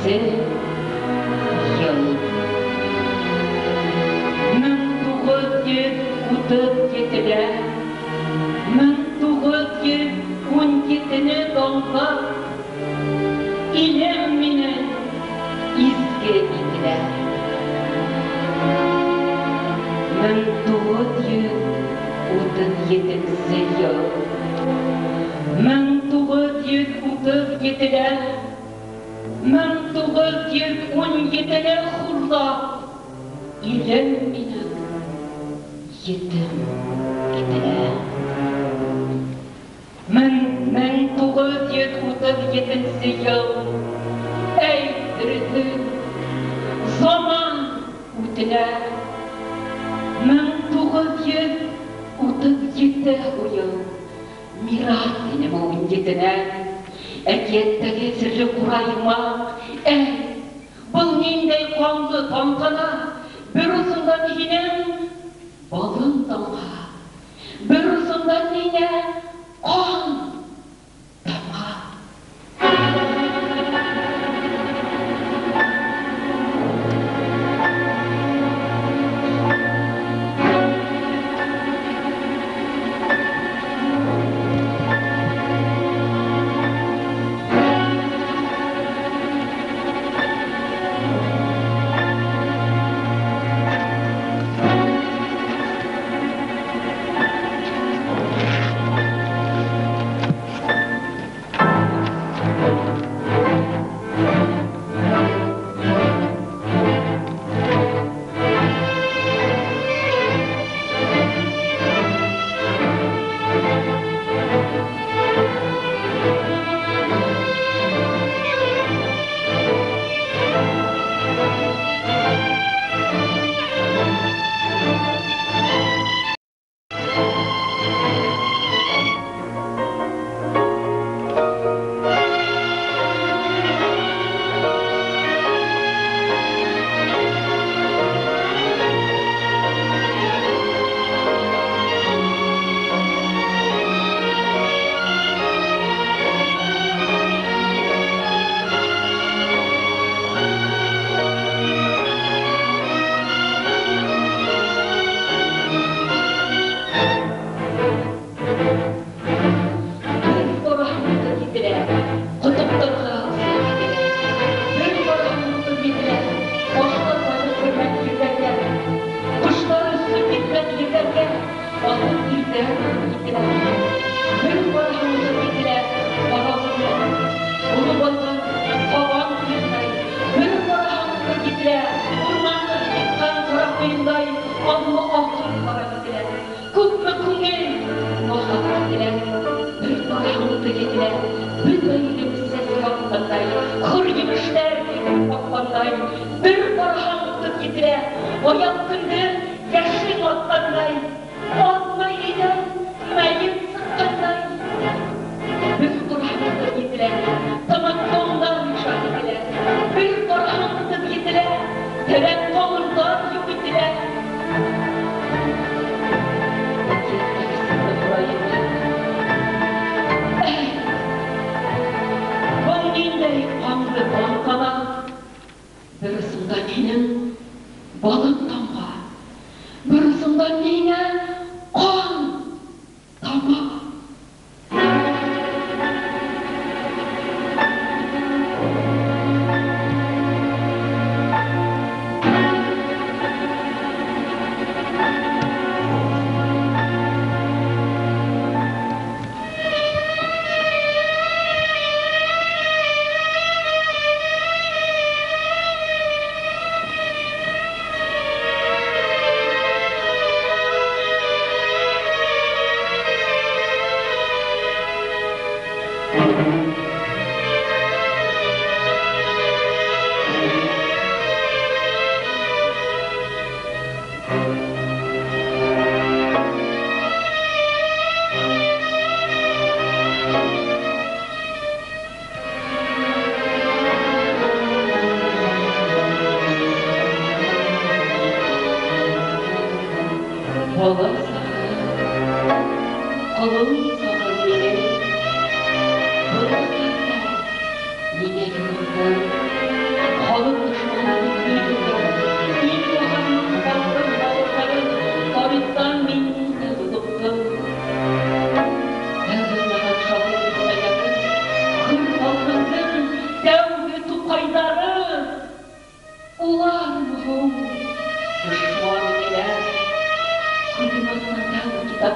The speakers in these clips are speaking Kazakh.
Yıl 1937'de 1917'ni dolga ilem minen izge itiler 1937 yıl 1937'de 1917'de hurda ilem minen yetim itiler 1937 yıl ey dirilik zaman ötüler 1937 yıl miras ineme öncetine Erketteki sırrı kurayıma бұл нендей қоңды таңқана бір ұсындан енем балын таңға бір ұсындан нене қон таңға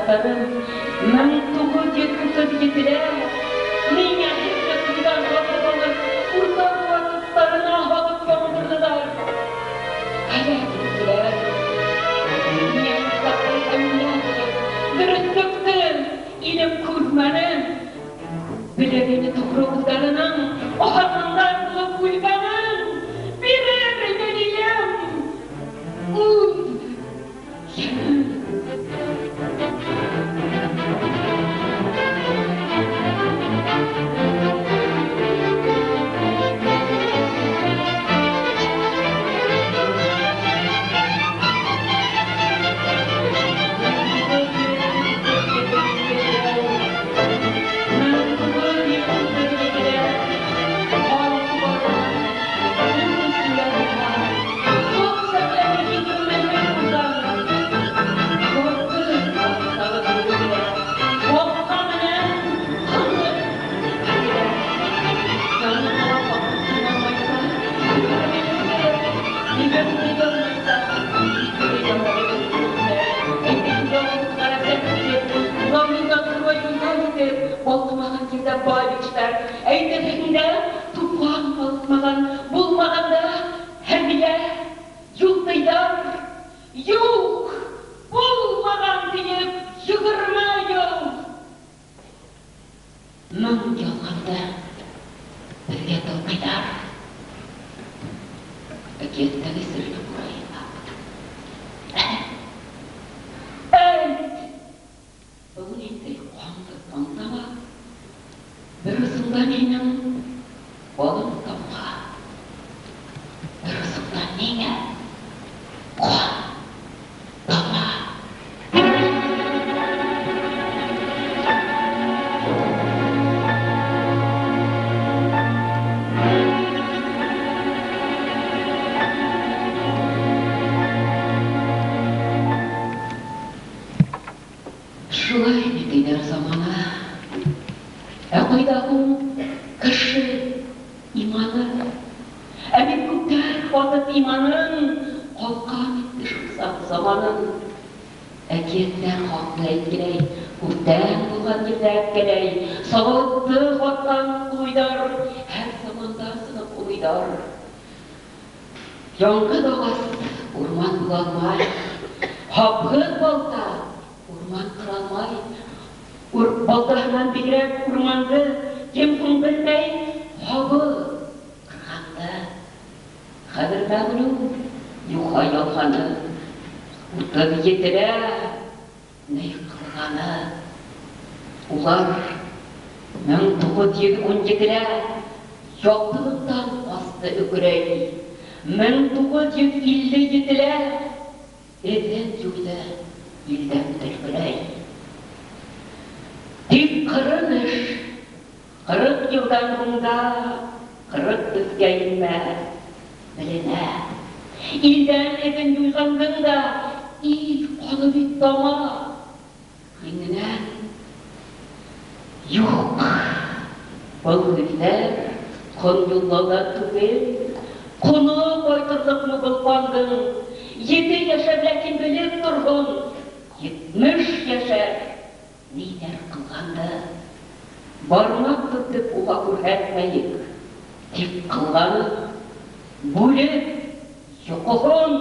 жолдастарым 1977-де меня хезметиnden kapıp alıp kurtar vakıflarına alıp gömdürdüler. Hele gittiler. Men sakın emniyet, dürüstlüktün, ilim kurmanın, bilevini toprağızlarının, o harmanlar bulup uyganın, birer deliyim. Uy, canım. Olmagan kimde baylıklar, eyleminde tufan olmagan, bulmagan da hemiye yıldıylar. Yok, bulmagan deyip yıkırmayın. Mın yolganda birge tolkaylar. Öketteki sırrı burayı bak. Evet, bugün indi konda var. Berusungdan inang kolong kapwa. Berusungdan ninga kon kapwa. Şulay netider zamana. Қойдағым кіші иманы, әмет көптер қуатып иманын, қолқан етті жұмсақ заманын. Әкеттер қақлы әйткелей, көптен болған елді әккелей, сауатты қуатқан қойдар, әр заманда сынып ойдар. Яңғы дағас орман бұланмай, хапғыз балта орман қыралмай, Baltahından birek urmandı, kimsin bilmey, hava kırgandı. Kadirda bunu yuha yolganı, urtadı yetile, ne kılganı. Ular 1917'de yokluktan bastı ökürey, 1957'de elden yuydu, ilden tülkürey. Dik kırılır, 40 yıldan bunda, 40 bizge inme, biline. İlden edin yuygandığında, il kolu bit dama, yenginen. Yok, bu günler, kon yollarda tübel, konu boytırlık mı bulpandın, 7 yaşa bilekin bilip durgun, 70 yaşa. Neyler kılgandı, barmak tutup uğa kurhetmeyik. Tip kılganı, bölüp, yokuğun,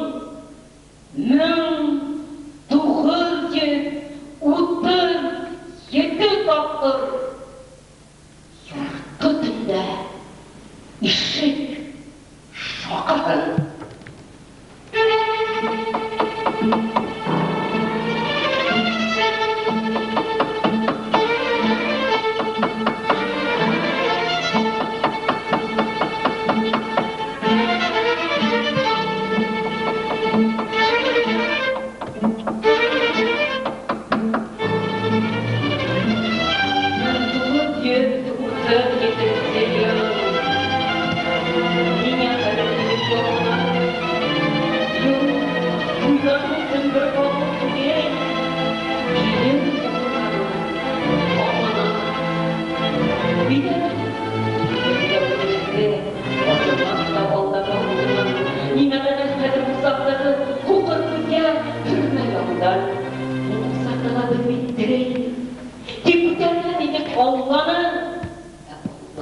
1937 taptır. Yurtı tünde, işit, şokatın.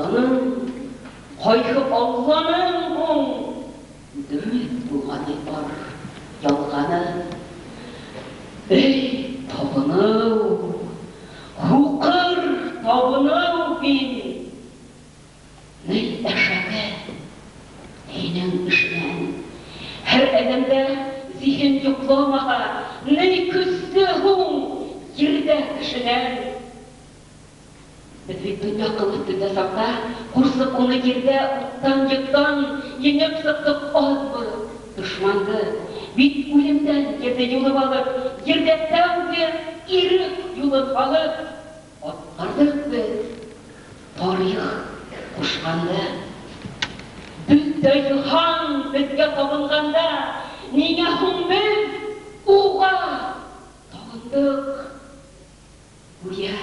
Алланың, қойып Алланың оң, дөмет бұлғаны бар, ялғаны. Ей, табынау, хуқыр табынау бен, ней әшәгі, нейнің ішінен, әр әдемді зихен юқламаға, ней күсті ғың, ерді кішінен. Бідвек дүния қылып дүнде сақта, құрсық оны ерді ұттан еттан, еңеп сықтық азбы, дұшманды, бит өлімден ерді юлып алып, ерді тәуге ирік юлып алып, атқардық біз, тарих құшқанды. Бізді хан бізге табынғанда, неге хұн біз уға табындық. Уя,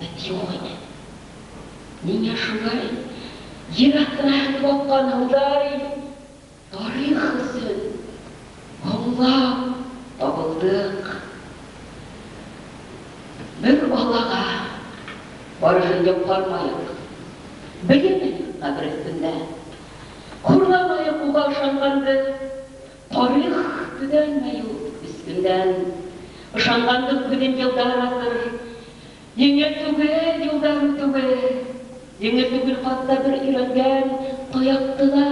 бәтеуіне, неге шулай, ерақтын әңді баққан ұлдай, тарих үшін ғылап табылдық. Бір балаға бар жындеп бармайық, білемін қабір үстінде. Құрламайық ұға ұшанғанды, тарих түдәлмейу үстінден. Ұшанғанды күден елдар асыр, еңе түгел елдар түгел. Еңе түгел қатта бір үйренген таяқтыда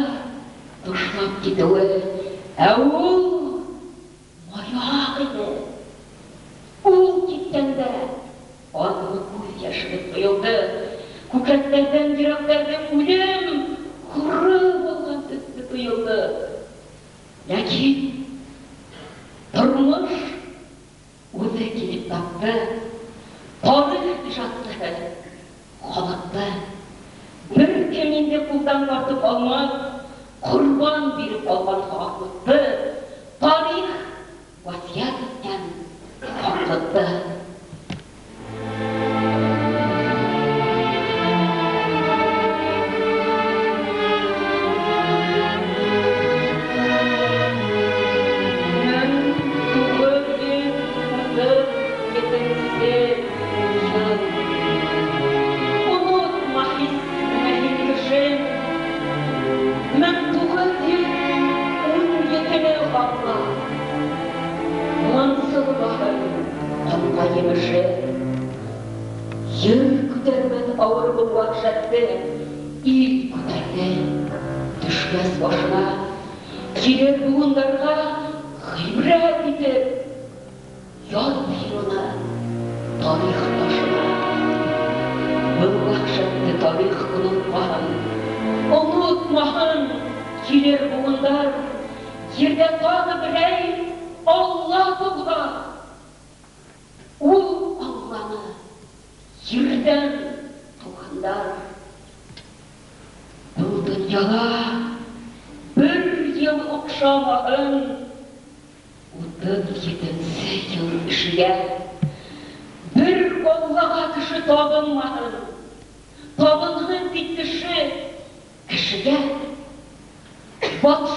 тұшлап кетуі. Әуіл маяқ еді. Ол кеткенде адылы көз яшылып құйылды. Көкеттерден, еректерден өлім құры болған түсті тұйылды. Ләкин тұрмыш өзі келіп тапты. Тарих жатты, қалыпты. Бір кеменде құлдан тартып алмай, құрбан беріп алған хақлықты. Тарих васият еткен хақлықты. Ер күтермен ауыр болуақ жәтті, ел күтерді, түшкәс башына, келер буындарға ғибрат етіп, яд бейруна тарих ташына. Болуақ жәтті тарих ұнытмағын, келер буындар, ерде тағы бірәй Алла болған. Ол Алланы ерден туғандар. Бұл дүнияға бір ел ұқшамағын, 37 ел ішіге бір Аллаға кіші табынмағын. Табынғын биткіші кішіге батшы